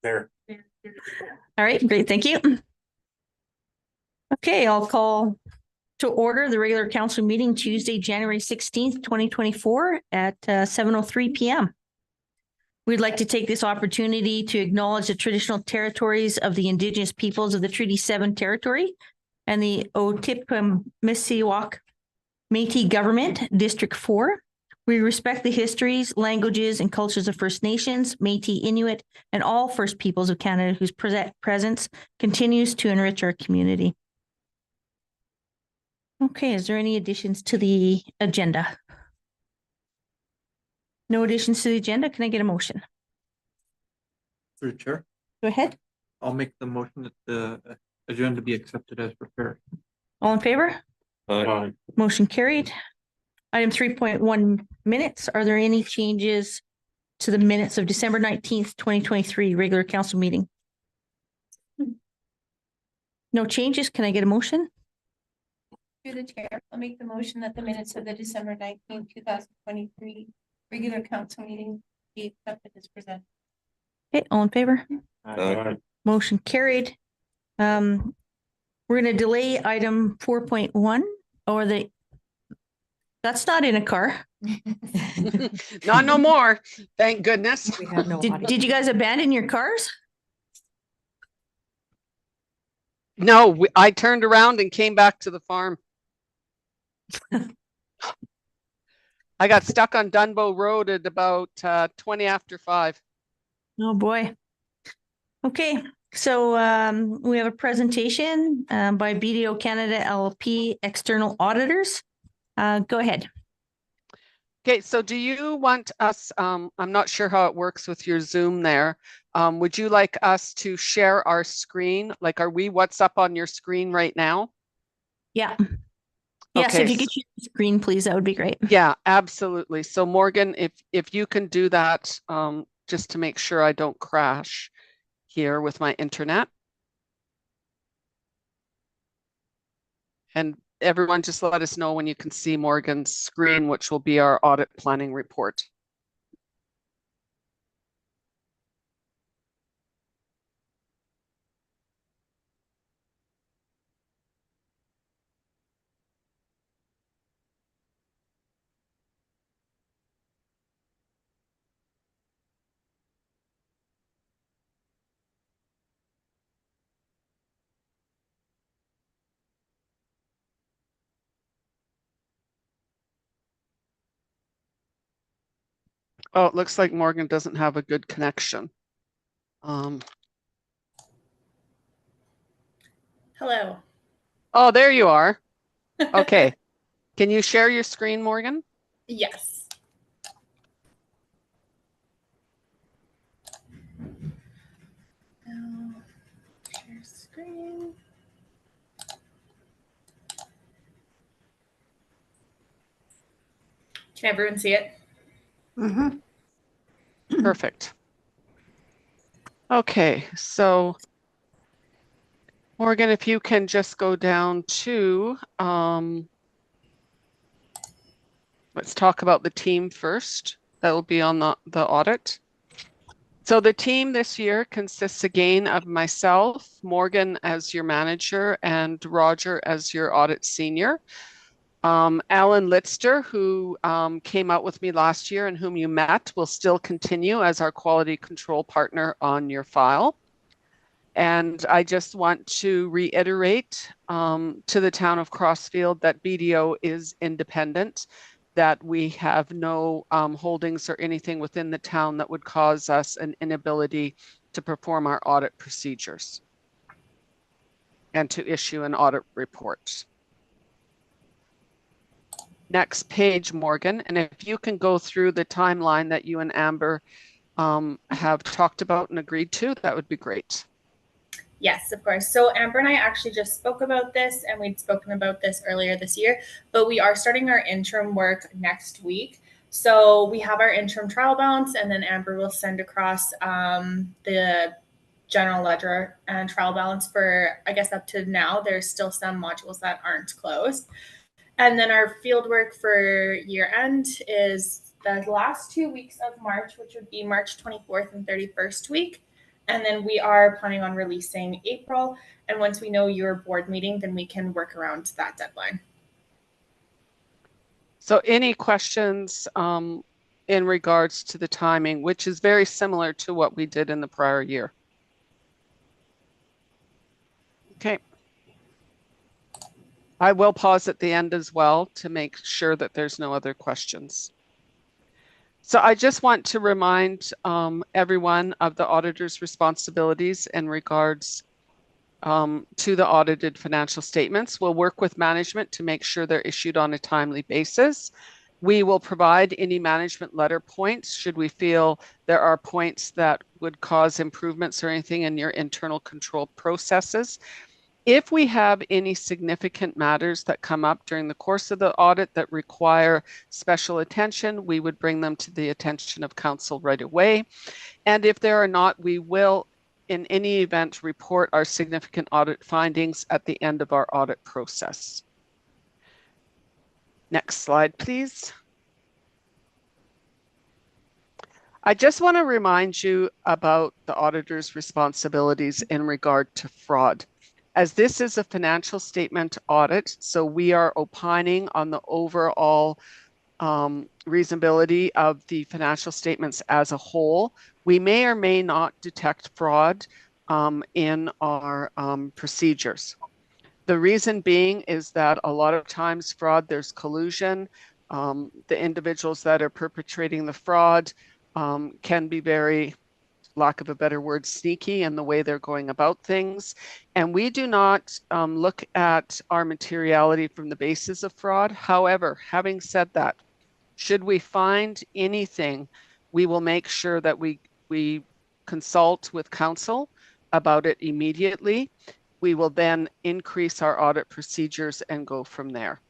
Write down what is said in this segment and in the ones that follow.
There. All right, great, thank you. Okay, I'll call to order the regular council meeting Tuesday, January 16th, 2024 at 7:03 p.m. We'd like to take this opportunity to acknowledge the traditional territories of the Indigenous peoples of the Treaty 7 territory and the Otipemisiwak Métis Government, District 4. We respect the histories, languages, and cultures of First Nations, Métis, Inuit, and all First Peoples of Canada whose presence continues to enrich our community. Okay, is there any additions to the agenda? No additions to the agenda. Can I get a motion? Through the chair, Go ahead. I'll make the motion that the agenda be accepted as prepared. All in favor? Aye. Motion carried. Item 3.1 minutes. Are there any changes to the minutes of December 19th, 2023 regular council meeting? No changes. Can I get a motion? Through the chair, I'll make the motion that the minutes of the December 19th, 2023 regular council meeting be accepted as presented. Okay, all in favor? Aye. Motion carried. We're going to delay item 4.1 or that's not in a car. Not no more. Thank goodness. We have no audio. Did you guys abandon your cars? No, I turned around and came back to the farm. I got stuck on Dunbow Road at about 20 after 5. Oh boy. Okay, so we have a presentation by BDO Canada LLP external auditors. Go ahead. Okay, so do you want us, I'm not sure how it works with your Zoom there. Would you like us to share our screen? Like, what's up on your screen right now? Yeah. Yes, Okay, if you could share the screen, please, that would be great. Yeah, absolutely. So Morgan, if you can do that, just to make sure I don't crash here with my internet. And everyone just let us know when you can see Morgan's screen, which will be our audit planning report. Oh, it looks like Morgan doesn't have a good connection. Hello. Oh, there you are. Okay. Can you share your screen, Morgan? Yes. Now, share screen. Can everyone see it? Mm-hmm. Perfect. Okay, so Morgan, if you can just go down to, let's talk about the team first. That will be on the audit. So the team this year consists again of myself, Morgan as your manager, and Roger as your audit senior. Alan Litster, who came out with me last year and whom you met, will still continue as our quality control partner on your file. And I just want to reiterate to the town of Crossfield that BDO is independent, that we have no holdings or anything within the town that would cause us an inability to perform our audit procedures and to issue an audit report. Next page, Morgan, and if you can go through the timeline that you and Amber have talked about and agreed to, that would be great. Yes, of course. So Amber and I actually just spoke about this, and we'd spoken about this earlier this year, but we are starting our interim work next week. So we have our interim trial balance, and then Amber will send across the general ledger and trial balance for, I guess, up to now. There's still some modules that aren't closed. And then our field work for year end is the last 2 weeks of March, which would be March 24th and 31st week. And then we are planning on releasing April. And once we know your board meeting, then we can work around that deadline. So any questions in regards to the timing, which is very similar to what we did in the prior year? Okay. I will pause at the end as well to make sure that there's no other questions. So I just want to remind everyone of the auditor's responsibilities in regards to the audited financial statements. We'll work with management to make sure they're issued on a timely basis. We will provide any management letter points should we feel there are points that would cause improvements or anything in your internal control processes. If we have any significant matters that come up during the course of the audit that require special attention, we would bring them to the attention of council right away. And if there are not, we will, in any event, report our significant audit findings at the end of our audit process. Next slide, please. I just want to remind you about the auditor's responsibilities in regard to fraud. As this is a financial statement audit, so we are opining on the overall reasonability of the financial statements as a whole. We may or may not detect fraud in our procedures. The reason being is that a lot of times fraud, there's collusion. The individuals that are perpetrating the fraud can be very, lack of a better word, sneaky in the way they're going about things. And we do not look at our materiality from the basis of fraud. However, having said that, should we find anything, we will make sure that we consult with council about it immediately. We will then increase our audit procedures and go from there.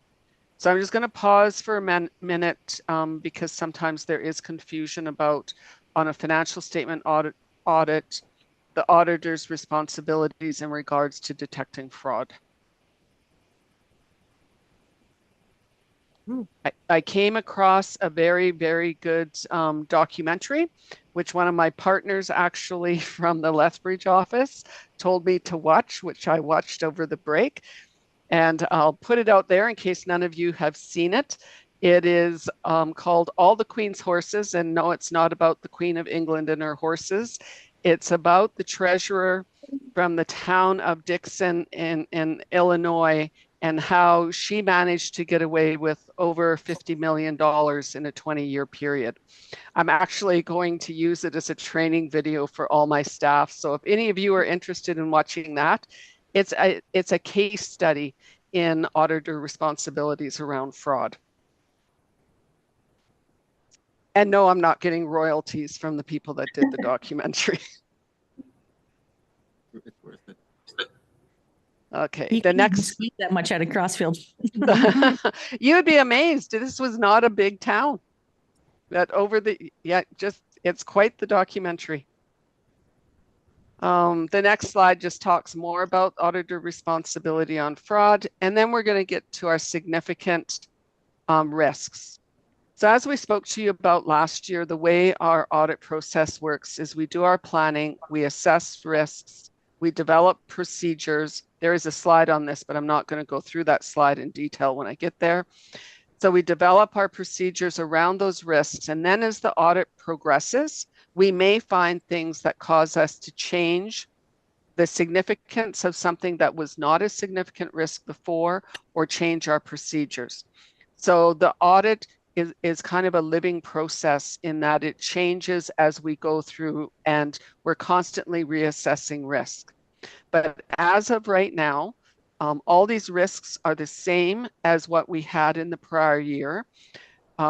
So I'm just going to pause for a minute because sometimes there is confusion about on a financial statement audit, the auditor's responsibilities in regards to detecting fraud. I came across a very, very good documentary, which one of my partners actually from the Lethbridge office told me to watch, which I watched over the break. And I'll put it out there in case none of you have seen it. It is called All the Queen's Horses. And no, it's not about the Queen of England and her horses. It's about the treasurer from the town of Dixon in Illinois and how she managed to get away with over $50 million in a 20-year period. I'm actually going to use it as a training video for all my staff. So if any of you are interested in watching that, it's a case study in auditor responsibilities around fraud. And no, I'm not getting royalties from the people that did the documentary. It's worth it. Okay, the next. That much out of Crossfield. You'd be amazed. This was not a big town. That over the, yeah, just, it's quite the documentary. The next slide just talks more about auditor responsibility on fraud. And then we're going to get to our significant risks. So as we spoke to you about last year, the way our audit process works is we do our planning, we assess risks, we develop procedures. There is a slide on this, but I'm not going to go through that slide in detail when I get there. So we develop our procedures around those risks. And then as the audit progresses, we may find things that cause us to change the significance of something that was not a significant risk before or change our procedures. So the audit is kind of a living process in that it changes as we go through and we're constantly reassessing risk. But as of right now, all these risks are the same as what we had in the prior year.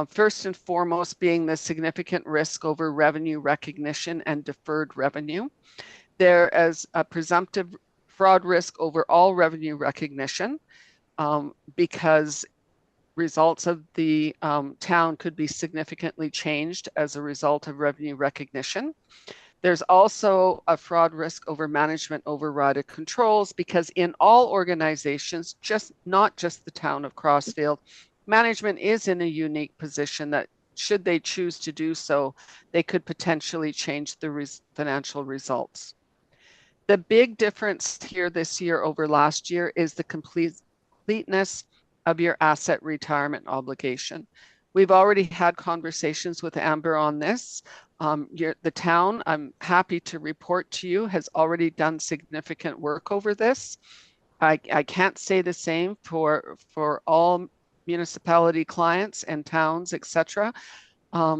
First and foremost being the significant risk over revenue recognition and deferred revenue. There is a presumptive fraud risk over all revenue recognition because results of the town could be significantly changed as a result of revenue recognition. There's also a fraud risk over management override of controls because in all organizations, not just the town of Crossfield, management is in a unique position that should they choose to do so, they could potentially change the financial results. The big difference here this year over last year is the completeness of your asset retirement obligation. We've already had conversations with Amber on this. The town, I'm happy to report to you, has already done significant work over this. I can't say the same for all municipality clients and towns, etc.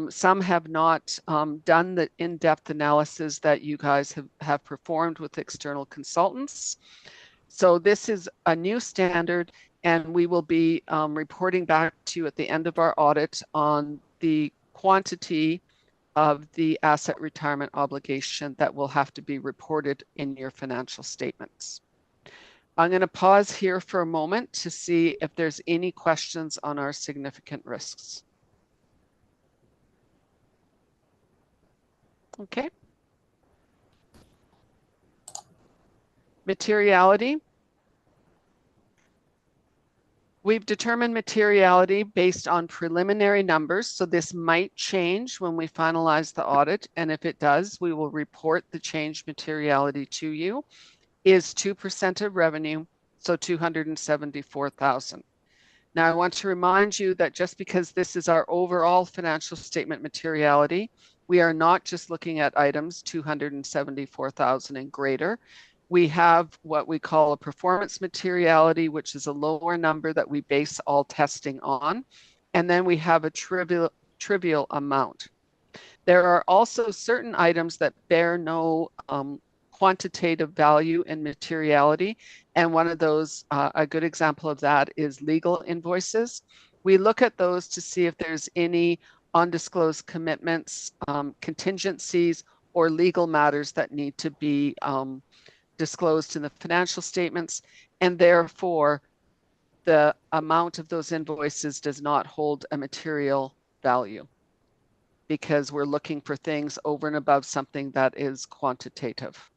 Some have not done the in-depth analysis that you guys have performed with external consultants. So this is a new standard, and we will be reporting back to you at the end of our audit on the quantity of the asset retirement obligation that will have to be reported in your financial statements. I'm going to pause here for a moment to see if there's any questions on our significant risks. Okay. Materiality. We've determined materiality based on preliminary numbers, so this might change when we finalize the audit, and if it does, we will report the change materiality to you, is 2% of revenue, so 274,000. Now, I want to remind you that just because this is our overall financial statement materiality, we are not just looking at items 274,000 and greater. We have what we call a performance materiality, which is a lower number that we base all testing on. And then we have a trivial amount. There are also certain items that bear no quantitative value and materiality. And one of those, a good example of that is legal invoices. We look at those to see if there's any undisclosed commitments, contingencies, or legal matters that need to be disclosed in the financial statements, and therefore the amount of those invoices does not hold a material value because we're looking for things over and above something that is quantitative.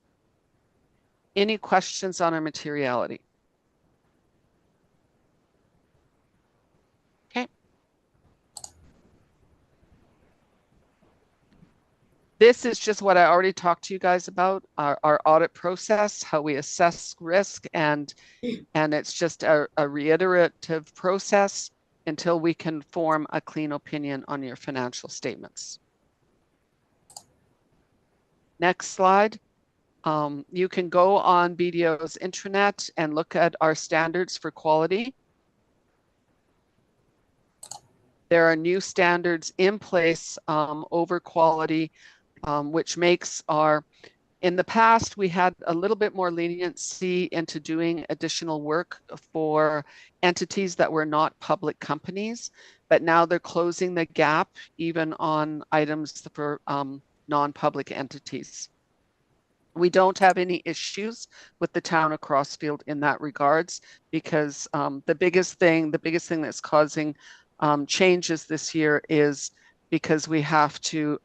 Any questions on our materiality? Okay. This is just what I already talked to you guys about, our audit process, how we assess risk, and it's just a reiterative process until we can form a clean opinion on your financial statements. Next slide. You can go on BDO's intranet and look at our standards for quality. There are new standards in place over quality, which makes in the past, we had a little bit more leniency into doing additional work for entities that were not public companies, but now they're closing the gap even on items for non-public entities. We don't have any issues with the town of Crossfield in that regards, because the biggest thing that's causing changes this year is because we have to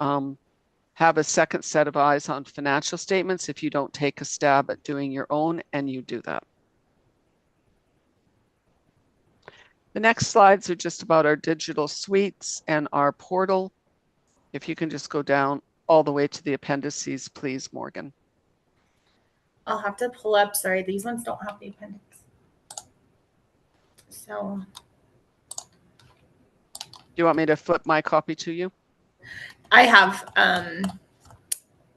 have a second set of eyes on financial statements if you don't take a stab at doing your own, and you do that. The next slides are just about our digital suites and our portal. If you can just go down all the way to the appendices, please, Morgan. I'll have to pull up, sorry, these ones don't have the appendix. So. Do you want me to flip my copy to you? I have,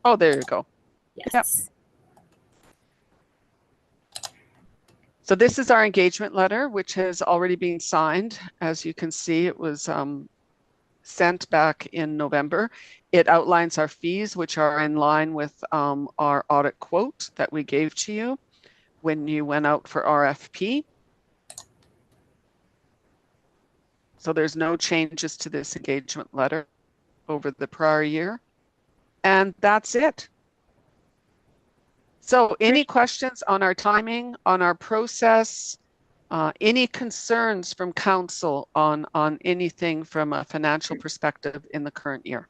oh, there you go. yes. Yep. So this is our engagement letter, which has already been signed. As you can see, it was sent back in November. It outlines our fees, which are in line with our audit quote that we gave to you when you went out for RFP. So there's no changes to this engagement letter over the prior year. And that's it. So any questions on our timing, on our process, any concerns from council on anything from a financial perspective in the current year?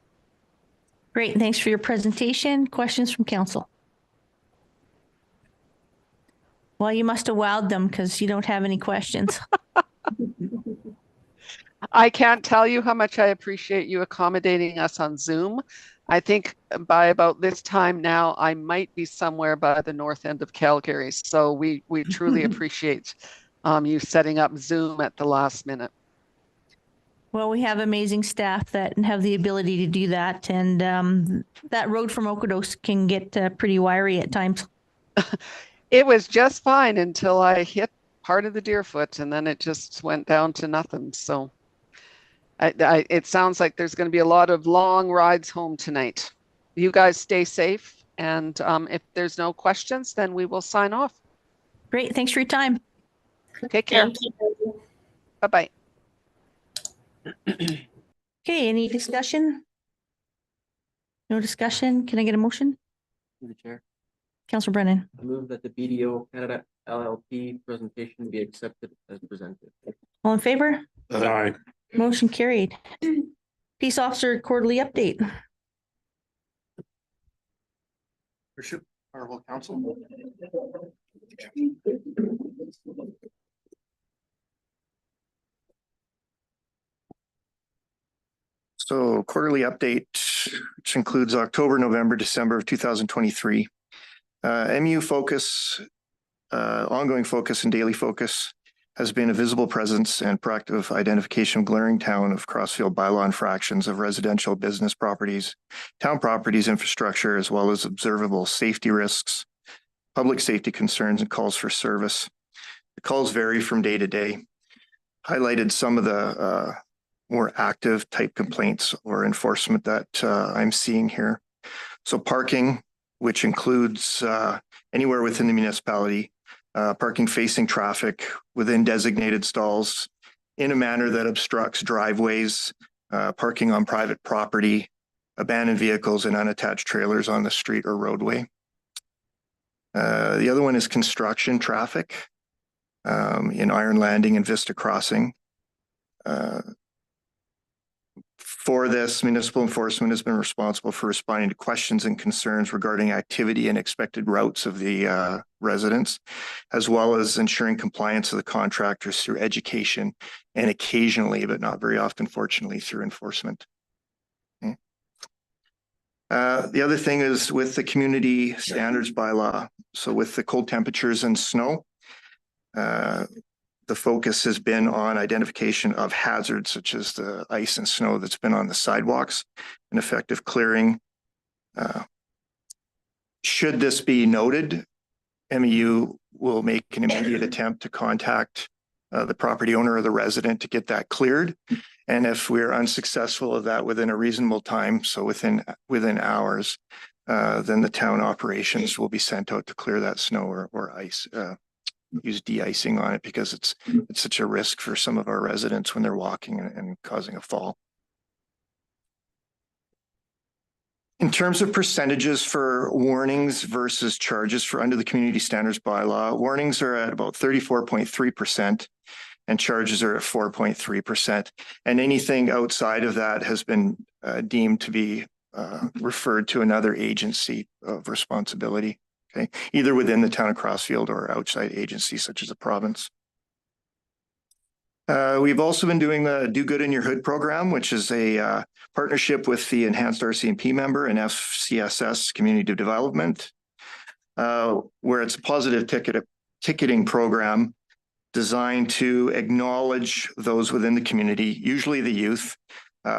Great. Thanks for your presentation. Questions from council? Well, you must have wowed them because you don't have any questions. I can't tell you how much I appreciate you accommodating us on Zoom. I think by about this time now, I might be somewhere by the north end of Calgary. So we truly appreciate you setting up Zoom at the last minute. Well, we have amazing staff that have the ability to do that. And that road from Okotos can get pretty wiry at times. It was just fine until I hit part of the Deerfoot, and then it just went down to nothing. So it sounds like there's going to be a lot of long rides home tonight. You guys stay safe. And if there's no questions, then we will sign off. Great. Thanks for your time. Take care. Thank you. Bye-bye. Okay, any discussion? No discussion. Can I get a motion? Through the chair. Councillor Brennan. I move that the BDO Canada LLP presentation be accepted as presented. All in favor? Aye. Motion carried. Peace Officer quarterly update. Worship, Honorable Council. So quarterly update, which includes October, November, December of 2023. MU focus, ongoing focus and daily focus has been a visible presence and proactive identification of glaring town of Crossfield bylaw infractions of residential business properties, town properties, infrastructure, as well as observable safety risks, public safety concerns, and calls for service. The calls vary from day to day. Highlighted some of the more active type complaints or enforcement that I'm seeing here. So parking, which includes anywhere within the municipality, parking facing traffic within designated stalls in a manner that obstructs driveways, parking on private property, abandoned vehicles and unattached trailers on the street or roadway. The other one is construction traffic in Iron Landing and Vista Crossing. For this, municipal enforcement has been responsible for responding to questions and concerns regarding activity and expected routes of the residents, as well as ensuring compliance of the contractors through education and occasionally, but not very often, fortunately, through enforcement. Okay. The other thing is with the community standards bylaw. So with the cold temperatures and snow, the focus has been on identification of hazards such as the ice and snow that's been on the sidewalks and effective clearing. Should this be noted, MEU will make an immediate attempt to contact the property owner or the resident to get that cleared. And if we're unsuccessful of that within a reasonable time, so within hours, then the town operations will be sent out to clear that snow or ice. Use de-icing on it because it's such a risk for some of our residents when they're walking and causing a fall. In terms of percentages for warnings versus charges for under the community standards bylaw, warnings are at about 34.3% and charges are at 4.3%. And anything outside of that has been deemed to be referred to another agency of responsibility. Okay, either within the town of Crossfield or outside agencies such as the province. We've also been doing the Do Good in Your Hood program, which is a partnership with the Enhanced RCMP member and FCSS Community Development, where it's a positive ticketing program designed to acknowledge those within the community, usually the youth,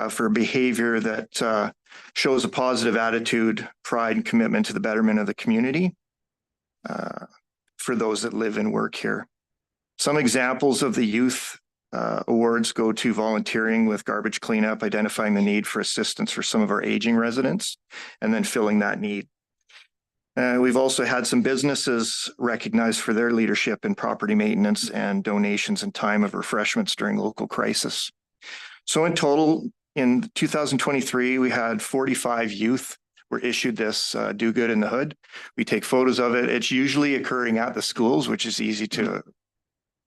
for behavior that shows a positive attitude, pride, and commitment to the betterment of the community for those that live and work here. Some examples of the youth awards go to volunteering with garbage cleanup, identifying the need for assistance for some of our aging residents, and then filling that need. We've also had some businesses recognized for their leadership in property maintenance and donations and time of refreshments during local crisis. So in total, in 2023, we had 45 youth were issued this Do Good in the Hood. We take photos of it. It's usually occurring at the schools, which is easy to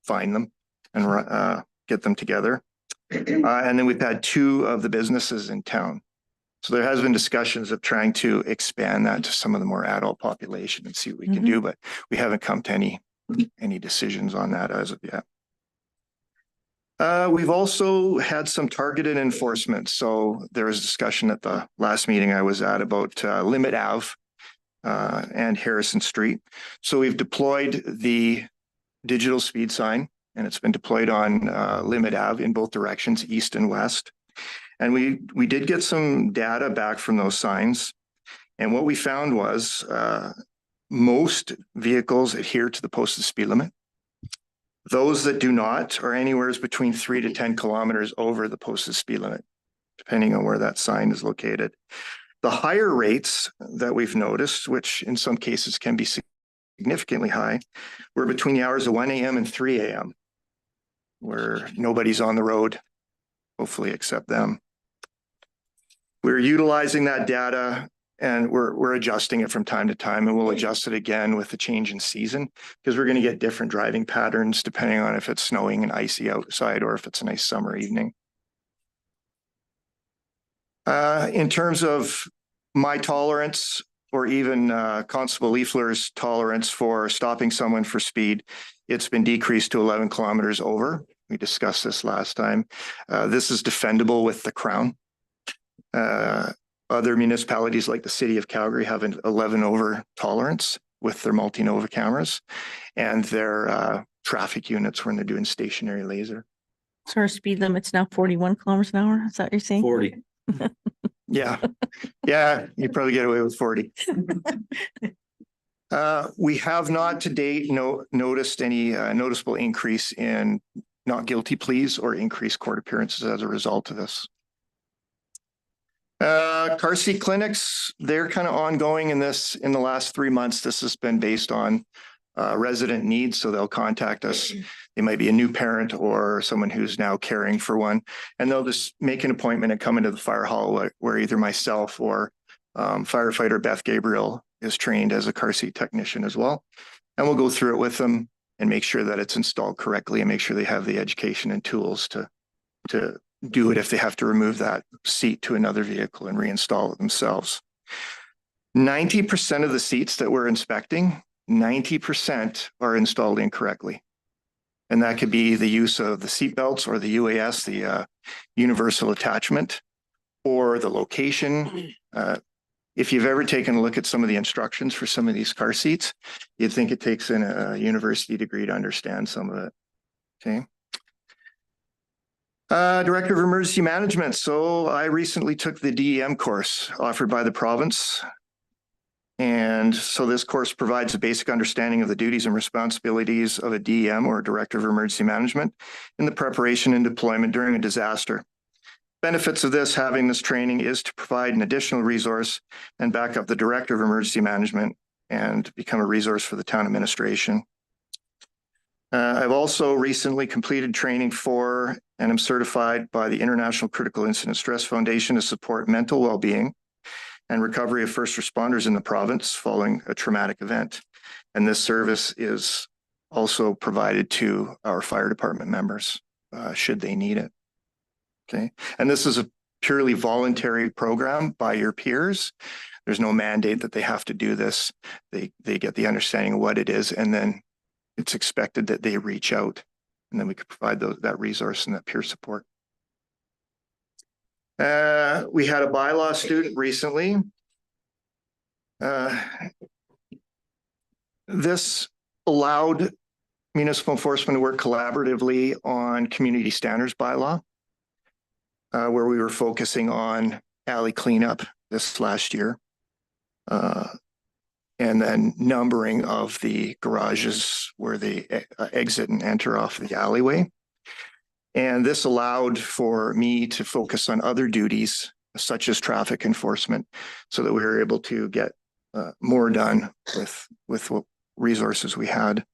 find them and get them together. And then we've had 2 of the businesses in town. So there has been discussions of trying to expand that to some of the more adult population and see what we can do, but we haven't come to any decisions on that as of yet. We've also had some targeted enforcement. So there was discussion at the last meeting I was at about Limit Ave and Harrison Street. So we've deployed the digital speed sign, and it's been deployed on Limit Ave in both directions, east and west. And we did get some data back from those signs. And what we found was most vehicles adhere to the posted speed limit. Those that do not are anywhere between 3 to 10 kilometers over the posted speed limit, depending on where that sign is located. The higher rates that we've noticed, which in some cases can be significantly high, were between the hours of 1 a.m. and 3 a.m., where nobody's on the road, hopefully except them. We're utilizing that data and we're adjusting it from time to time, and we'll adjust it again with the change in season, because we're going to get different driving patterns depending on if it's snowing and icy outside or if it's a nice summer evening. In terms of my tolerance, or even Constable Leafler's tolerance for stopping someone for speed, it's been decreased to 11 kilometers over. We discussed this last time. This is defendable with the Crown. Other municipalities like the city of Calgary have an 11 over tolerance with their multi-nova cameras and their traffic units when they're doing stationary laser. So our speed limit's now 41 kilometers an hour. Is that what you're saying? 40. Yeah, yeah, you probably get away with 40. We have not to date noticed any noticeable increase in not guilty pleas or increased court appearances as a result of this. Car seat clinics, they're kind of ongoing in the last 3 months. This has been based on resident needs. So they'll contact us. They might be a new parent or someone who's now caring for one, and they'll just make an appointment and come into the fire hall where either myself or firefighter Beth Gabriel is trained as a car seat technician as well. And we'll go through it with them and make sure that it's installed correctly and make sure they have the education and tools to do it if they have to remove that seat to another vehicle and reinstall it themselves. 90% of the seats that we're inspecting, 90% are installed incorrectly. And that could be the use of the seat belts or the UAS, the universal attachment, or the location. If you've ever taken a look at some of the instructions for some of these car seats, you'd think it takes a university degree to understand some of it. Okay. Director of Emergency Management. So I recently took the DEM course offered by the province. And so this course provides a basic understanding of the duties and responsibilities of a DEM, or a Director of Emergency Management, in the preparation and deployment during a disaster. Benefits of having this training is to provide an additional resource and back up the Director of Emergency Management and become a resource for the town administration. I've also recently completed training for and am certified by the International Critical Incident Stress Foundation to support mental well-being and recovery of first responders in the province following a traumatic event. And this service is also provided to our fire department members should they need it. Okay. And this is a purely voluntary program by your peers. There's no mandate that they have to do this. They get the understanding of what it is, and then it's expected that they reach out, and then we could provide that resource and that peer support. We had a bylaw student recently. This allowed municipal enforcement to work collaboratively on community standards bylaw, where we were focusing on alley cleanup this last year. And then numbering of the garages where they exit and enter off the alleyway. And this allowed for me to focus on other duties, such as traffic enforcement, so that we were able to get more done with what resources we had.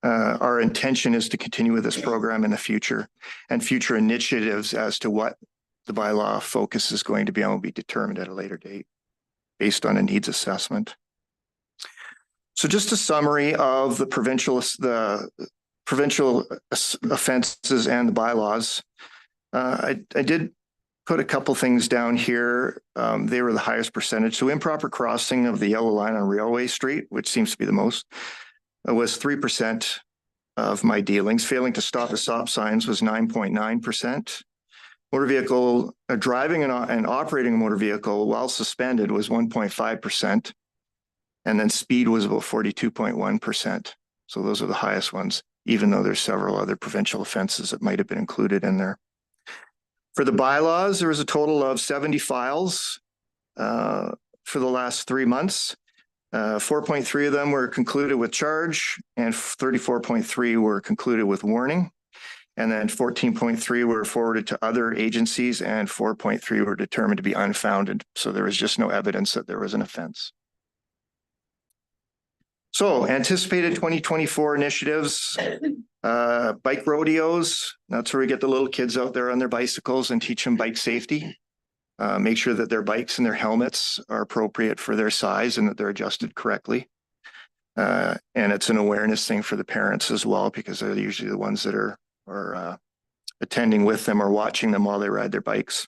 Our intention is to continue with this program in the future, and future initiatives as to what the bylaw focus is going to be on will be determined at a later date, based on a needs assessment. So just a summary of the provincial offenses and the bylaws. I did put a couple things down here. They were the highest percentage. So improper crossing of the yellow line on Railway Street, which seems to be the most, was 3%. of my dealings. Failing to stop at stop signs was 9.9%. Motor vehicle driving and operating a motor vehicle while suspended was 1.5%. And then speed was about 42.1%. So those are the highest ones, even though there's several other provincial offenses that might have been included in there. For the bylaws, there was a total of 70 files for the last 3 months. 4.3 of them were concluded with charge and 34.3 were concluded with warning. And then 14.3 were forwarded to other agencies and 4.3 were determined to be unfounded. So there was just no evidence that there was an offense. So anticipated 2024 initiatives, bike rodeos. That's where we get the little kids out there on their bicycles and teach them bike safety. Make sure that their bikes and their helmets are appropriate for their size and that they're adjusted correctly. And it's an awareness thing for the parents as well, because they're usually the ones that are attending with them or watching them while they ride their bikes.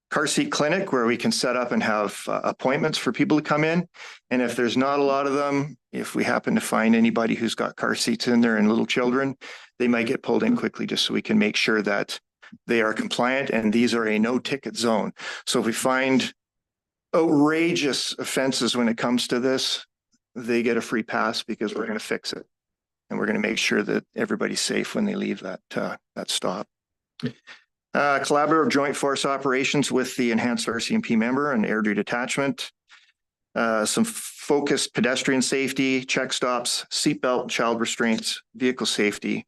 Car seat clinic, where we can set up and have appointments for people to come in. And if there's not a lot of them, if we happen to find anybody who's got car seats in there and little children, they might get pulled in quickly just so we can make sure that they are compliant, and these are a no ticket zone. So if we find outrageous offenses when it comes to this, they get a free pass because we're going to fix it. And we're going to make sure that everybody's safe when they leave that stop. Collaborative joint force operations with the enhanced RCMP member and Airdrie detachment. Some focused pedestrian safety, check stops, seatbelt, child restraints, vehicle safety,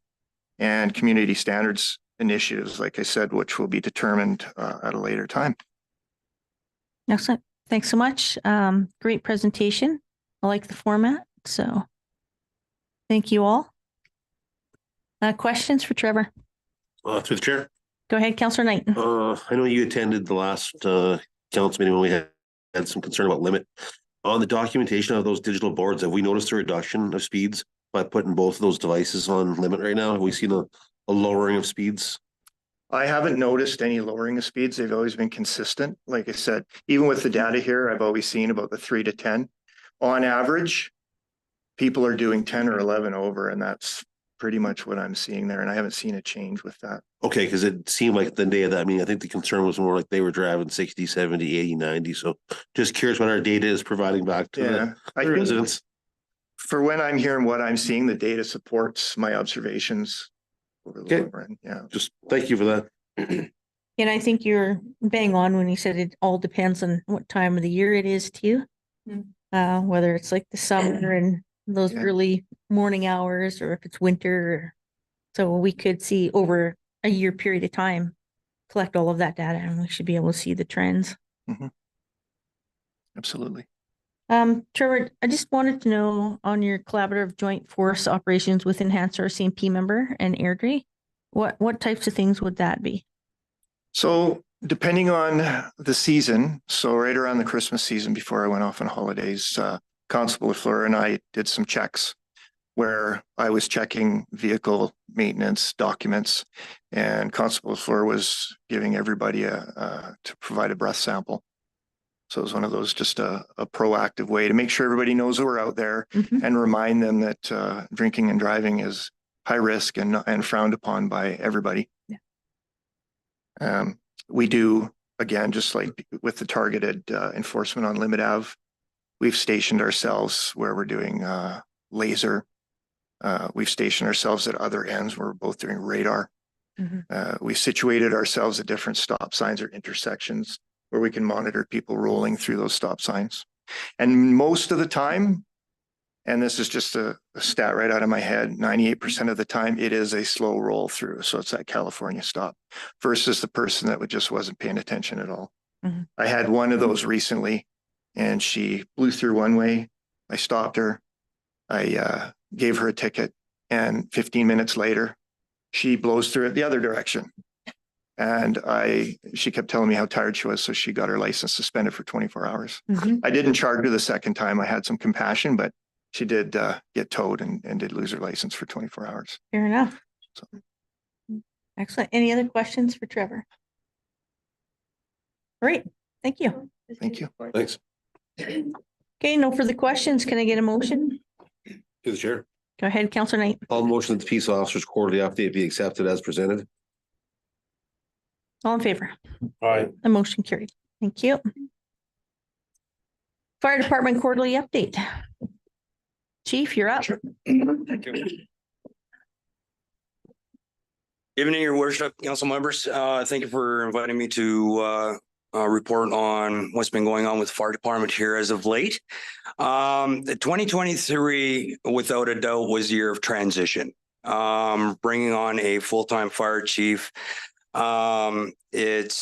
and community standards initiatives, like I said, which will be determined at a later time. Excellent. Thanks so much. Great presentation. I like the format. So thank you all. Questions for Trevor? Through the chair. Go ahead, Councillor Knight. I know you attended the last council meeting when we had some concern about limit. On the documentation of those digital boards, have we noticed a reduction of speeds by putting both of those devices on limit right now? Have we seen a lowering of speeds? I haven't noticed any lowering of speeds. They've always been consistent. Like I said, even with the data here, I've always seen about the 3 to 10. On average, people are doing 10 or 11 over, and that's pretty much what I'm seeing there. And I haven't seen a change with that. Okay, because it seemed like the day of that, I mean, I think the concern was more like they were driving 60, 70, 80, 90. So just curious what our data is providing back to the residents. For when I'm hearing what I'm seeing, the data supports my observations over the long run. Yeah. Just thank you for that. And I think you're bang on when you said it all depends on what time of the year it is too. Whether it's like the summer and those early morning hours, or if it's winter. So we could see over a year period of time, collect all of that data, and we should be able to see the trends. Absolutely. Trevor, I just wanted to know on your collaborative joint force operations with enhanced RCMP member and Airdrie, what types of things would that be? So depending on the season, so right around the Christmas season before I went off on holidays, Constable Lafleur and I did some checks where I was checking vehicle maintenance documents, and Constable Lafleur was giving everybody to provide a breath sample. So it was one of those, just a proactive way to make sure everybody knows that we're out there and remind them that drinking and driving is high risk and frowned upon by everybody. We do, again, just like with the targeted enforcement on Limit Ave, we've stationed ourselves where we're doing laser. We've stationed ourselves at other ends where we're both doing radar. We've situated ourselves at different stop signs or intersections where we can monitor people rolling through those stop signs. And most of the time, and this is just a stat right out of my head, 98% of the time it is a slow roll through. So it's that California stop versus the person that just wasn't paying attention at all. I had one of those recently, and she blew through one way. I stopped her. I gave her a ticket, and 15 minutes later, she blows through it the other direction. And she kept telling me how tired she was, so she got her license suspended for 24 hours. I didn't charge her the second time. I had some compassion, but she did get towed and did lose her license for 24 hours. Fair enough. So. Excellent. Any other questions for Trevor? Great. Thank you. Thank you. Thanks. Okay, no further questions. Can I get a motion? To the chair. Go ahead, Counselor Knight. I'll motion that the peace officers quarterly update be accepted as presented. All in favor? Aye. The motion carried. Thank you. Fire Department quarterly update. Chief, you're up. Thank you. Evening, your worship, council members. Thank you for inviting me to report on what's been going on with the fire department here as of late. The 2023, without a doubt, was a year of transition. Bringing on a full-time fire chief. It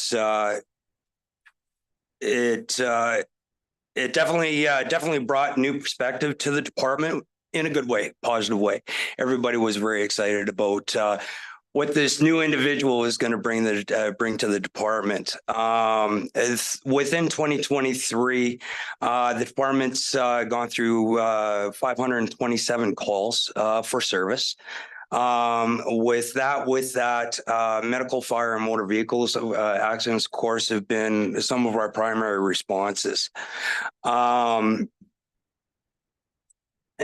definitely brought new perspective to the department in a good way, positive way. Everybody was very excited about what this new individual is going to bring to the department. As within 2023, the department's gone through 527 calls for service. With that, medical, fire, and motor vehicles accidents, of course, have been some of our primary responses.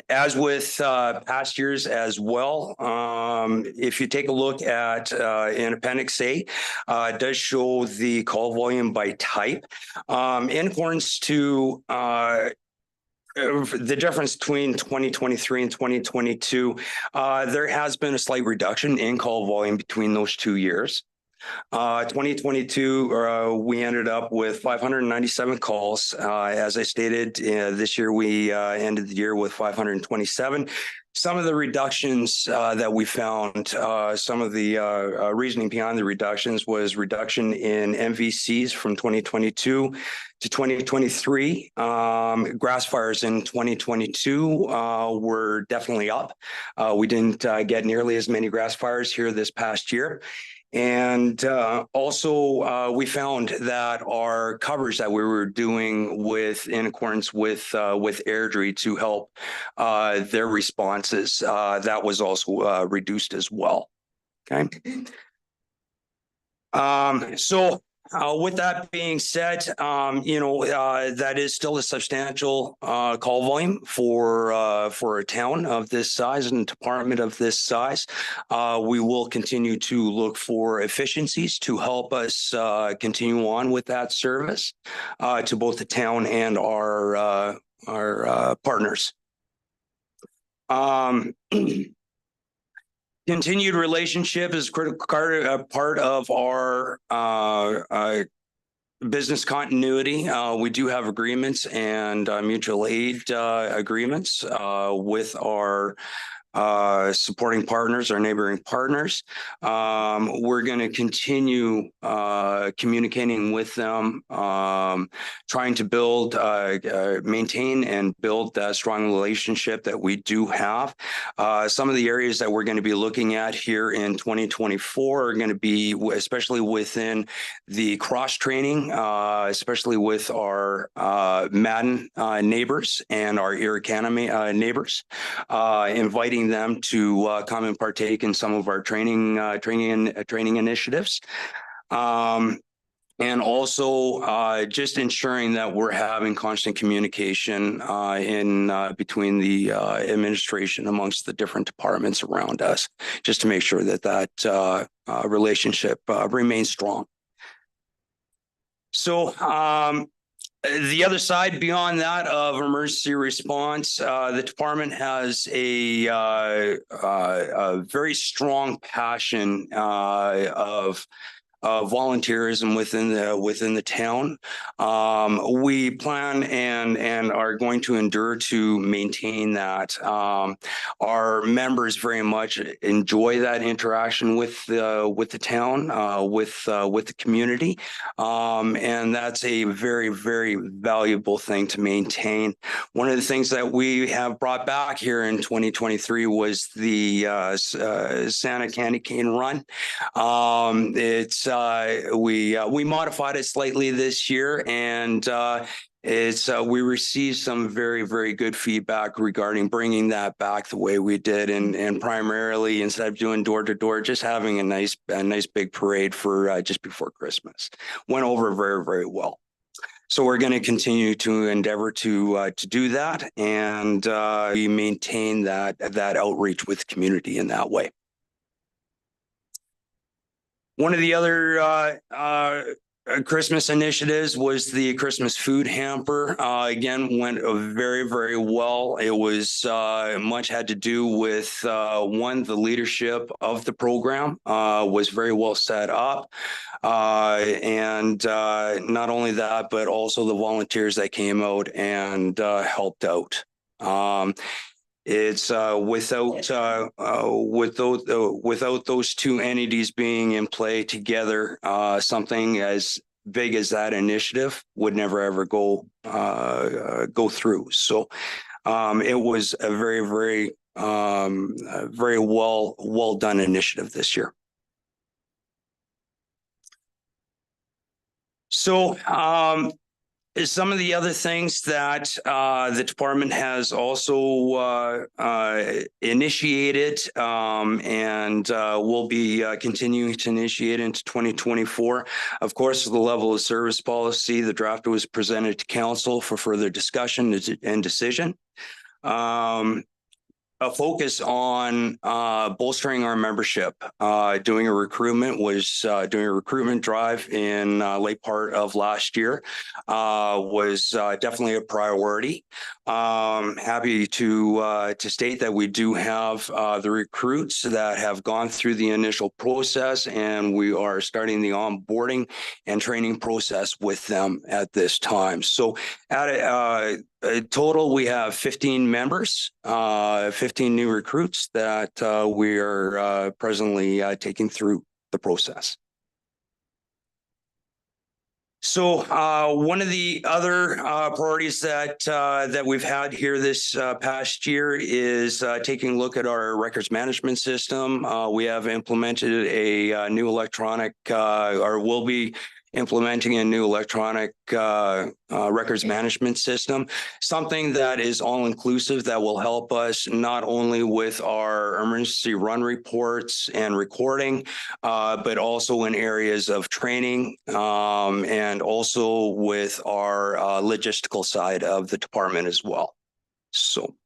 As with past years as well, if you take a look at in Appendix A, it does show the call volume by type. In accordance to the difference between 2023 and 2022, there has been a slight reduction in call volume between those 2 years. 2022, we ended up with 597 calls. As I stated, this year we ended the year with 527. Some of the reductions that we found, some of the reasoning behind the reductions was reduction in MVCs from 2022 to 2023. Grass fires in 2022 were definitely up. We didn't get nearly as many grass fires here this past year. And also, we found that our coverage that we were doing in accordance with Airdrie to help their responses, that was also reduced as well. Okay. With that being said, that is still a substantial call volume for a town of this size and a department of this size. We will continue to look for efficiencies to help us continue on with that service to both the town and our partners. Continued relationship is a critical part of our business continuity. We do have agreements and mutual aid agreements with our supporting partners, our neighboring partners. We're going to continue communicating with them, trying to maintain and build that strong relationship that we do have. Some of the areas that we're going to be looking at here in 2024 are going to be, especially within the cross training, especially with our Madden neighbors and our Irricana neighbors, inviting them to come and partake in some of our training initiatives. And also just ensuring that we're having constant communication between the administration amongst the different departments around us, just to make sure that relationship remains strong. So the other side beyond that of emergency response, the department has a very strong passion of volunteerism within the town. We plan and are going to endure to maintain that. Our members very much enjoy that interaction with the town, with the community, and that's a very, very valuable thing to maintain. One of the things that we have brought back here in 2023 was the Santa Candy Cane Run. We modified it slightly this year, and we received some very, very good feedback regarding bringing that back the way we did, and primarily instead of doing door to door, just having a nice big parade for just before Christmas. Went over very, very well. So we're going to continue to endeavor to do that, and we maintain that outreach with community in that way. One of the other Christmas initiatives was the Christmas food hamper. Again, went very, very well. It was much had to do with one, the leadership of the program was very well set up. And not only that, but also the volunteers that came out and helped out. It's without those two entities being in play together, something as big as that initiative would never ever go through. So it was a very, very very well done initiative this year. So some of the other things that the department has also initiated and will be continuing to initiate into 2024. Of course, the level of service policy, the draft was presented to council for further discussion and decision. A focus on bolstering our membership. Doing a recruitment drive in late part of last year was definitely a priority. Happy to state that we do have the recruits that have gone through the initial process, and we are starting the onboarding and training process with them at this time. So at a total, we have 15 members, 15 new recruits that we are presently taking through the process. So one of the other priorities that we've had here this past year is taking a look at our records management system. We have implemented a new electronic, or will be implementing a new electronic records management system, something that is all-inclusive that will help us not only with our emergency run reports and recording, but also in areas of training and also with our logistical side of the department as well. So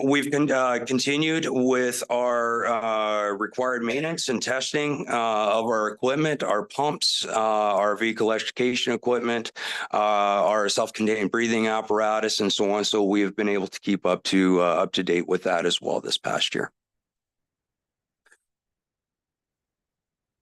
we've continued with our required maintenance and testing of our equipment, our pumps, our vehicle electrification equipment, our self-contained breathing apparatus, and so on. So we have been able to keep up to date with that as well this past year.